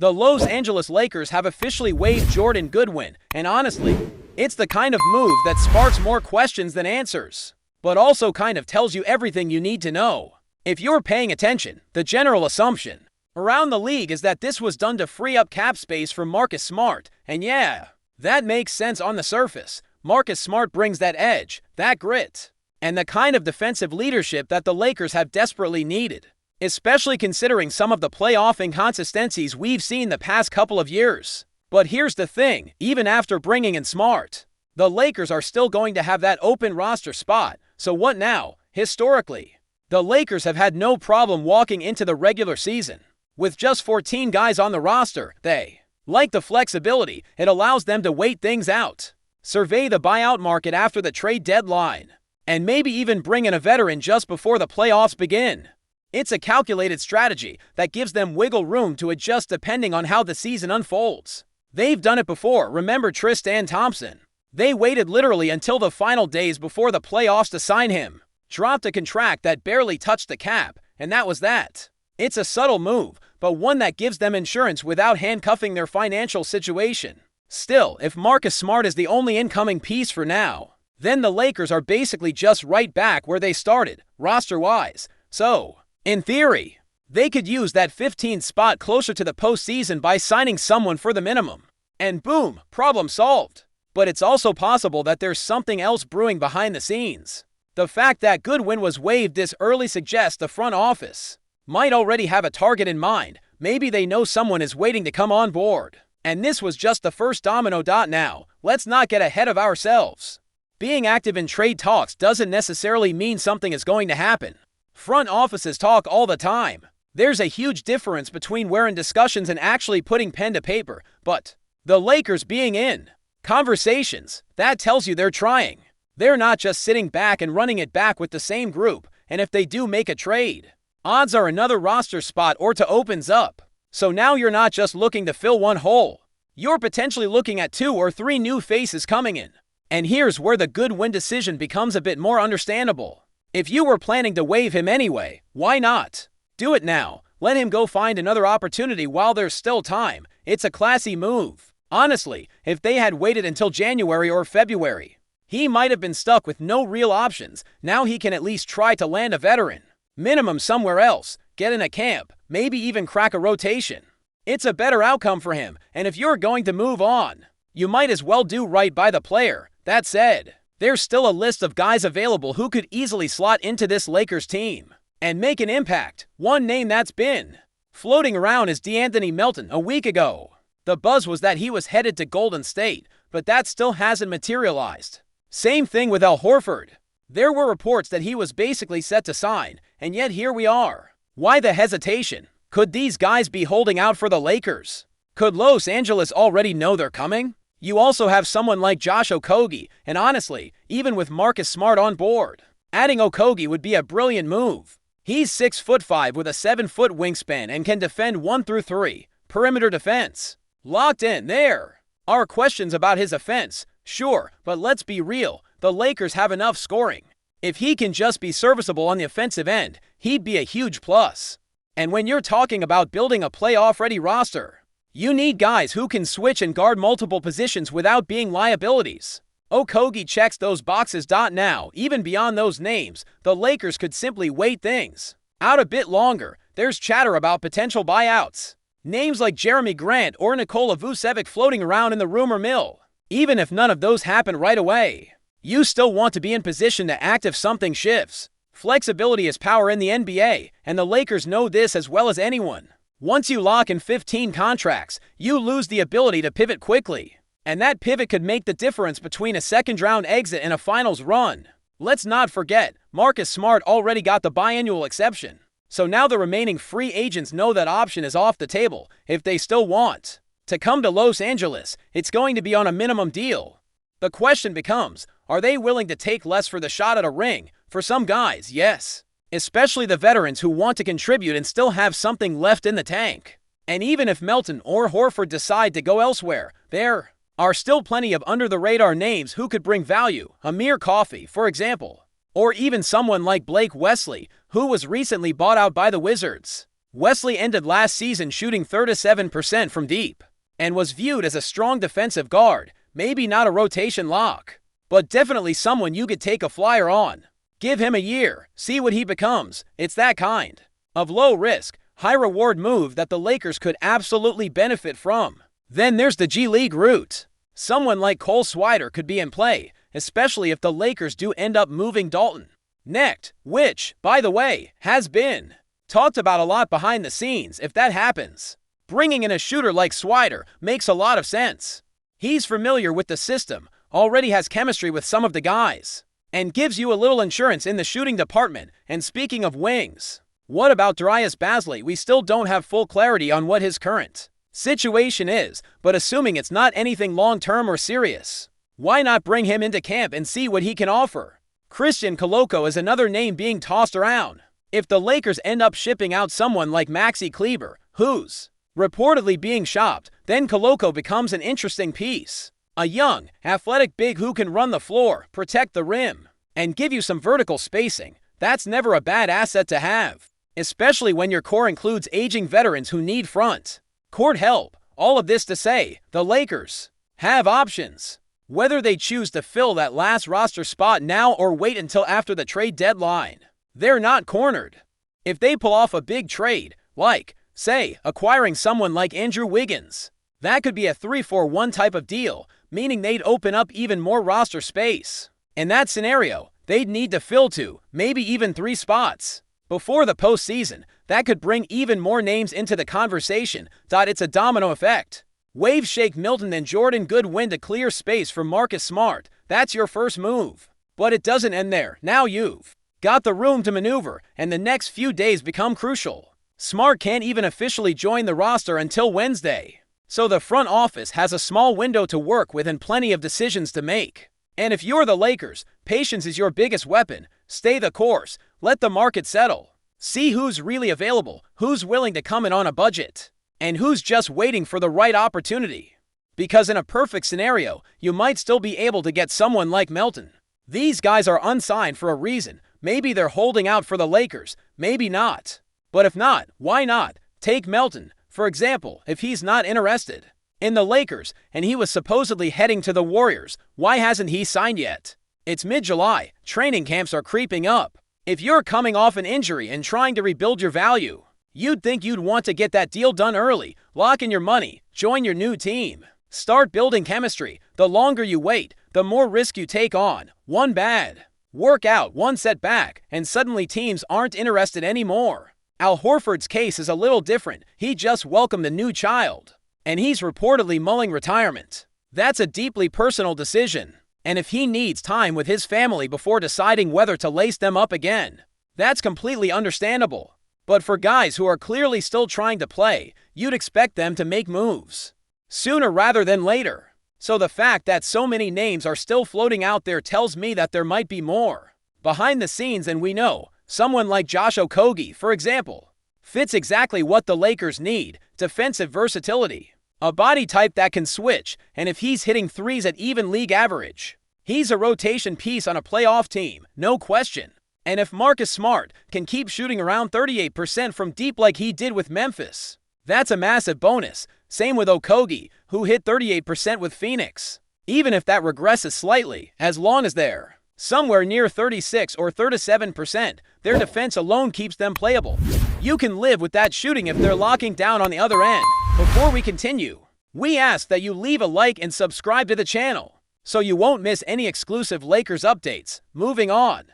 The Los Angeles Lakers have officially waived Jordan Goodwin, and honestly, it's the kind of move that sparks more questions than answers, but also kind of tells you everything you need to know. If you're paying attention, the general assumption around the league is that this was done to free up cap space for Marcus Smart, and yeah, that makes sense on the surface. Marcus Smart brings that edge, that grit, and the kind of defensive leadership that the Lakers have desperately needed, especially considering some of the playoff inconsistencies we've seen the past couple of years. But here's the thing, even after bringing in Smart, the Lakers are still going to have that open roster spot. So what now? Historically, the Lakers have had no problem walking into the regular season with just 14 guys on the roster. They like the flexibility. It allows them to wait things out, survey the buyout market after the trade deadline, and maybe even bring in a veteran just before the playoffs begin. It's a calculated strategy that gives them wiggle room to adjust depending on how the season unfolds. They've done it before. Remember Tristan Thompson? They waited literally until the final days before the playoffs to sign him, dropped a contract that barely touched the cap, and that was that. It's a subtle move, but one that gives them insurance without handcuffing their financial situation. Still, if Marcus Smart is the only incoming piece for now, then the Lakers are basically just right back where they started, roster-wise. So, in theory, they could use that 15th spot closer to the postseason by signing someone for the minimum. And boom, problem solved. But it's also possible that there's something else brewing behind the scenes. The fact that Goodwin was waived this early suggests the front office might already have a target in mind. Maybe they know someone is waiting to come on board. And this was just the first domino. Now, let's not get ahead of ourselves. Being active in trade talks doesn't necessarily mean something is going to happen. Front offices talk all the time. There's a huge difference between we're in discussions and actually putting pen to paper, but the Lakers being in conversations, that tells you they're trying. They're not just sitting back and running it back with the same group, and if they do make a trade, odds are another roster spot or two opens up. So now you're not just looking to fill one hole. You're potentially looking at 2 or 3 new faces coming in. And here's where the Goodwin decision becomes a bit more understandable. If you were planning to waive him anyway, why not? Do it now. Let him go find another opportunity while there's still time. It's a classy move. Honestly, if they had waited until January or February, he might have been stuck with no real options. Now he can at least try to land a veteran minimum somewhere else, get in a camp, maybe even crack a rotation. It's a better outcome for him, and if you're going to move on, you might as well do right by the player. That said, there's still a list of guys available who could easily slot into this Lakers team and make an impact. One name that's been floating around is DeAnthony Melton. A week ago, the buzz was that he was headed to Golden State, but that still hasn't materialized. Same thing with Horford. There were reports that he was basically set to sign, and yet here we are. Why the hesitation? Could these guys be holding out for the Lakers? Could Los Angeles already know they're coming? You also have someone like Josh Okogie, and honestly, even with Marcus Smart on board, adding Okogie would be a brilliant move. He's 6'5" with a 7-foot wingspan and can defend 1 through 3, perimeter defense. Locked in. There are questions about his offense, sure, but let's be real, the Lakers have enough scoring. If he can just be serviceable on the offensive end, he'd be a huge plus. And when you're talking about building a playoff-ready roster, you need guys who can switch and guard multiple positions without being liabilities. Okogie checks those boxes. Now, even beyond those names, the Lakers could simply wait things out a bit longer. There's chatter about potential buyouts. Names like Jeremy Grant or Nikola Vucevic floating around in the rumor mill. Even if none of those happen right away, you still want to be in position to act if something shifts. Flexibility is power in the NBA, and the Lakers know this as well as anyone. Once you lock in 15 contracts, you lose the ability to pivot quickly. And that pivot could make the difference between a second-round exit and a finals run. Let's not forget, Marcus Smart already got the biannual exception. So now the remaining free agents know that option is off the table. If they still want to come to Los Angeles, it's going to be on a minimum deal. The question becomes, are they willing to take less for the shot at a ring? For some guys, yes. Especially the veterans who want to contribute and still have something left in the tank. And even if Melton or Horford decide to go elsewhere, there are still plenty of under-the-radar names who could bring value. Amir Coffey, for example. Or even someone like Blake Wesley, who was recently bought out by the Wizards. Wesley ended last season shooting 37% from deep and was viewed as a strong defensive guard, maybe not a rotation lock, but definitely someone you could take a flyer on. Give him a year, see what he becomes. It's that kind of low-risk, high-reward move that the Lakers could absolutely benefit from. Then there's the G League route. Someone like Cole Swider could be in play, especially if the Lakers do end up moving Dalton Knecht, which, by the way, has been talked about a lot behind the scenes. If that happens, bringing in a shooter like Swider makes a lot of sense. He's familiar with the system, already has chemistry with some of the guys, and gives you a little insurance in the shooting department. And speaking of wings, what about Darius Bazley? We still don't have full clarity on what his current situation is, but assuming it's not anything long-term or serious, why not bring him into camp and see what he can offer? Christian Koloko is another name being tossed around. If the Lakers end up shipping out someone like Maxi Kleber, who's reportedly being shopped, then Koloko becomes an interesting piece. A young, athletic big who can run the floor, protect the rim, and give you some vertical spacing. That's never a bad asset to have, especially when your core includes aging veterans who need front court help. All of this to say, the Lakers have options. Whether they choose to fill that last roster spot now or wait until after the trade deadline, they're not cornered. If they pull off a big trade, like, say, acquiring someone like Andrew Wiggins, that could be a 3-for-1 type of deal, meaning they'd open up even more roster space. In that scenario, they'd need to fill 2, maybe even 3 spots before the postseason. That could bring even more names into the conversation. It's a domino effect. Wave Shake Milton and Jordan Goodwin to clear space for Marcus Smart. That's your first move. But it doesn't end there. Now you've got the room to maneuver, and the next few days become crucial. Smart can't even officially join the roster until Wednesday, so the front office has a small window to work with and plenty of decisions to make. And if you're the Lakers, patience is your biggest weapon. Stay the course. Let the market settle. See who's really available, who's willing to come in on a budget, and who's just waiting for the right opportunity. Because in a perfect scenario, you might still be able to get someone like Melton. These guys are unsigned for a reason. Maybe they're holding out for the Lakers, maybe not. But if not, why not? Take Melton, for example, if he's not interested in the Lakers and he was supposedly heading to the Warriors, why hasn't he signed yet? It's mid-July, training camps are creeping up. If you're coming off an injury and trying to rebuild your value, you'd think you'd want to get that deal done early, lock in your money, join your new team, start building chemistry. The longer you wait, the more risk you take on. One bad workout, one setback, and suddenly teams aren't interested anymore. Al Horford's case is a little different. He just welcomed a new child, and he's reportedly mulling retirement. That's a deeply personal decision. And if he needs time with his family before deciding whether to lace them up again, that's completely understandable. But for guys who are clearly still trying to play, you'd expect them to make moves sooner rather than later. So the fact that so many names are still floating out there tells me that there might be more behind the scenes than we know. Someone like Josh Okogie, for example, fits exactly what the Lakers need: defensive versatility, a body type that can switch, and if he's hitting threes at even league average, he's a rotation piece on a playoff team, no question. And if Marcus Smart can keep shooting around 38% from deep like he did with Memphis, that's a massive bonus. Same with Okogie, who hit 38% with Phoenix. Even if that regresses slightly, as long as they're somewhere near 36 or 37%, their defense alone keeps them playable. You can live with that shooting if they're locking down on the other end. Before we continue, we ask that you leave a like and subscribe to the channel so you won't miss any exclusive Lakers updates. Moving on.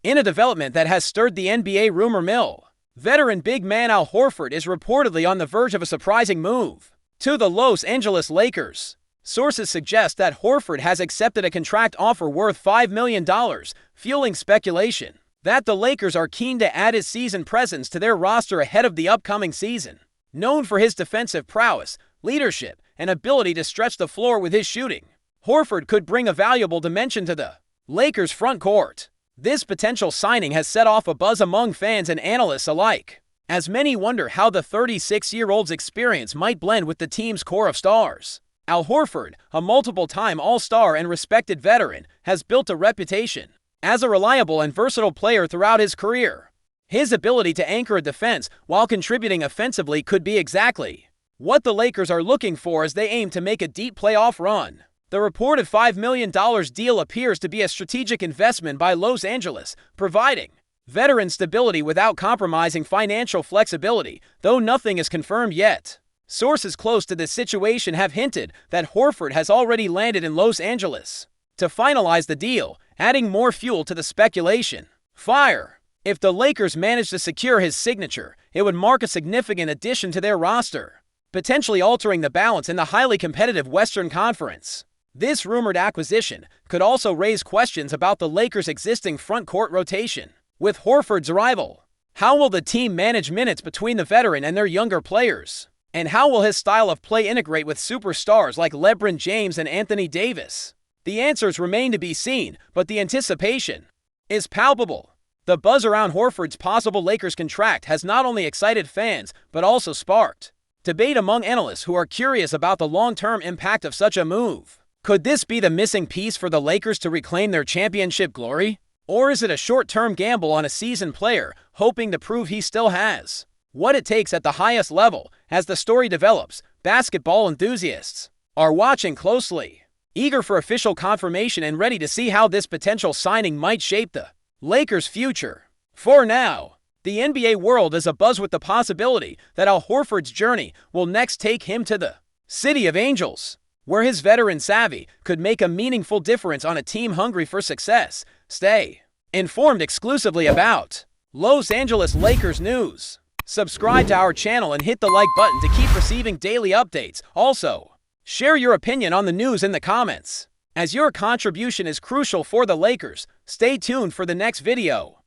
In a development that has stirred the NBA rumor mill, veteran big man Al Horford is reportedly on the verge of a surprising move to the Los Angeles Lakers. Sources suggest that Horford has accepted a contract offer worth $5 million, fueling speculation that the Lakers are keen to add his season presence to their roster ahead of the upcoming season. Known for his defensive prowess, leadership, and ability to stretch the floor with his shooting, Horford could bring a valuable dimension to the Lakers' front court. This potential signing has set off a buzz among fans and analysts alike, as many wonder how the 36-year-old's experience might blend with the team's core of stars. Al Horford, a multiple-time All-Star and respected veteran, has built a reputation as a reliable and versatile player throughout his career. His ability to anchor a defense while contributing offensively could be exactly what the Lakers are looking for as they aim to make a deep playoff run. The reported $5 million deal appears to be a strategic investment by Los Angeles, providing veteran stability without compromising financial flexibility, though nothing is confirmed yet. Sources close to this situation have hinted that Horford has already landed in Los Angeles to finalize the deal, adding more fuel to the speculation fire. If the Lakers manage to secure his signature, it would mark a significant addition to their roster, potentially altering the balance in the highly competitive Western Conference. This rumored acquisition could also raise questions about the Lakers' existing front court rotation. With Horford's arrival, how will the team manage minutes between the veteran and their younger players? And how will his style of play integrate with superstars like LeBron James and Anthony Davis? The answers remain to be seen, but the anticipation is palpable. The buzz around Horford's possible Lakers contract has not only excited fans, but also sparked debate among analysts who are curious about the long-term impact of such a move. Could this be the missing piece for the Lakers to reclaim their championship glory? Or is it a short-term gamble on a seasoned player, hoping to prove he still has what it takes at the highest level? As the story develops, basketball enthusiasts are watching closely, eager for official confirmation and ready to see how this potential signing might shape the Lakers' future. For now, the NBA world is abuzz with the possibility that Al Horford's journey will next take him to the City of Angels, where his veteran savvy could make a meaningful difference on a team hungry for success. Stay informed exclusively about Los Angeles Lakers news. Subscribe to our channel and hit the like button to keep receiving daily updates. Also, share your opinion on the news in the comments, as your contribution is crucial for the Lakers. Stay tuned for the next video.